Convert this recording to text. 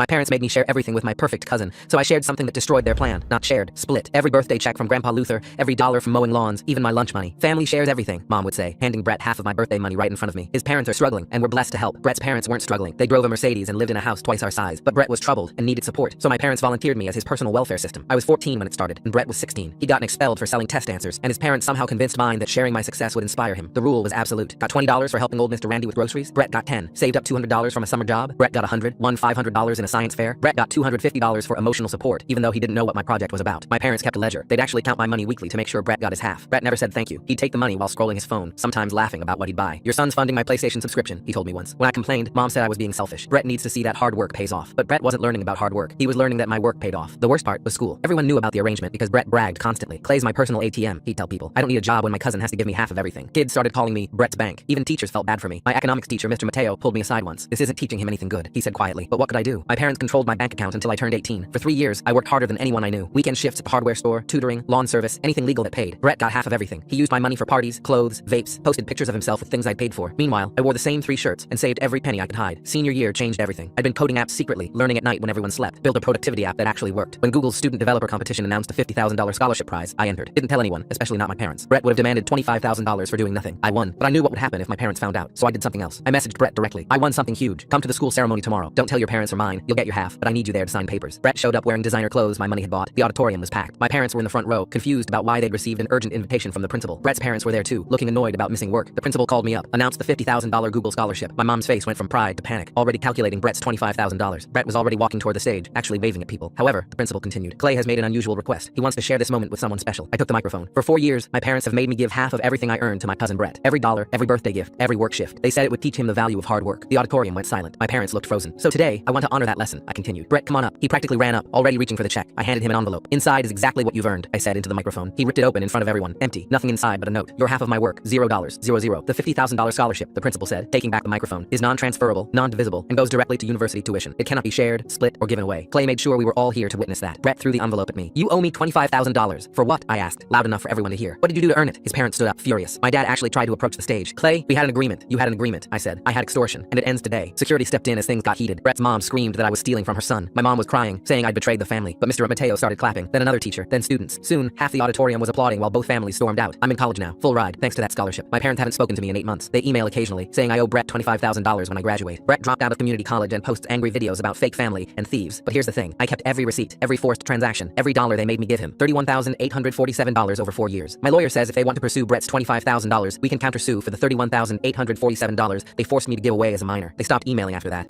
My parents made me share everything with my perfect cousin, so I shared something that destroyed their plan. Not shared, split. Every birthday check from Grandpa Luther, every dollar from mowing lawns, even my lunch money. Family shares everything, Mom would say, handing Brett half of my birthday money right in front of me. His parents are struggling, and we're blessed to help. Brett's parents weren't struggling. They drove a Mercedes and lived in a house twice our size. But Brett was troubled and needed support, so my parents volunteered me as his personal welfare system. I was 14 when it started, and Brett was 16. He'd gotten expelled for selling test answers, and his parents somehow convinced mine that sharing my success would inspire him. The rule was absolute. Got $20 for helping old Mr. Randy with groceries. Brett got 10. Saved up $200 from a summer job. Brett got 100. Won $500 in a science fair. Brett got $250 for emotional support, even though he didn't know what my project was about. My parents kept a ledger. They'd actually count my money weekly to make sure Brett got his half. Brett never said thank you. He'd take the money while scrolling his phone, sometimes laughing about what he'd buy. Your son's funding my PlayStation subscription, he told me once. When I complained, Mom said I was being selfish. Brett needs to see that hard work pays off. But Brett wasn't learning about hard work. He was learning that my work paid off. The worst part was school. Everyone knew about the arrangement because Brett bragged constantly. Clay's my personal ATM, he'd tell people. I don't need a job when my cousin has to give me half of everything. Kids started calling me Brett's bank. Even teachers felt bad for me. My economics teacher, Mr. Mateo, pulled me aside once. This isn't teaching him anything good, he said quietly. But what could I do? My parents controlled my bank account until I turned 18. For 3 years, I worked harder than anyone I knew. Weekend shifts at the hardware store, tutoring, lawn service, anything legal that paid. Brett got half of everything. He used my money for parties, clothes, vapes, posted pictures of himself with things I'd paid for. Meanwhile, I wore the same 3 shirts and saved every penny I could hide. Senior year changed everything. I'd been coding apps secretly, learning at night when everyone slept. Built a productivity app that actually worked. When Google's student developer competition announced a $50,000 scholarship prize, I entered. Didn't tell anyone, especially not my parents. Brett would have demanded $25,000 for doing nothing. I won, but I knew what would happen if my parents found out, so I did something else. I messaged Brett directly. I won something huge. Come to the school ceremony tomorrow. Don't tell your parents or mine. You'll get your half, but I need you there to sign papers. Brett showed up wearing designer clothes my money had bought. The auditorium was packed. My parents were in the front row, confused about why they'd received an urgent invitation from the principal. Brett's parents were there too, looking annoyed about missing work. The principal called me up, announced the $50,000 Google scholarship. My mom's face went from pride to panic, already calculating Brett's $25,000. Brett was already walking toward the stage, actually waving at people. However, the principal continued. Clay has made an unusual request. He wants to share this moment with someone special. I took the microphone. For 4 years, my parents have made me give half of everything I earned to my cousin Brett. Every dollar, every birthday gift, every work shift. They said it would teach him the value of hard work. The auditorium went silent. My parents looked frozen. So today, I want to honor that lesson, I continued. Brett, come on up. He practically ran up, already reaching for the check. I handed him an envelope. Inside is exactly what you've earned, I said into the microphone. He ripped it open in front of everyone. Empty. Nothing inside but a note. Your half of my work. $0. 00. The $50,000 scholarship, the principal said, taking back the microphone, is non-transferable, non-divisible, and goes directly to university tuition. It cannot be shared, split, or given away. Clay made sure we were all here to witness that. Brett threw the envelope at me. You owe me $25,000. For what? I asked, loud enough for everyone to hear. What did you do to earn it? His parents stood up, furious. My dad actually tried to approach the stage. Clay, we had an agreement. You had an agreement, I said. I had extortion, and it ends today. Security stepped in as things got heated. Brett's mom screamed that I was stealing from her son. My mom was crying, saying I'd betrayed the family. But Mr. Mateo started clapping. Then another teacher, then students. Soon, half the auditorium was applauding while both families stormed out. I'm in college now, full ride, thanks to that scholarship. My parents haven't spoken to me in 8 months. They email occasionally, saying I owe Brett $25,000 when I graduate. Brett dropped out of community college and posts angry videos about fake family and thieves. But here's the thing. I kept every receipt, every forced transaction, every dollar they made me give him. $31,847 over 4 years. My lawyer says if they want to pursue Brett's $25,000, we can countersue for the $31,847 they forced me to give away as a minor. They stopped emailing after that.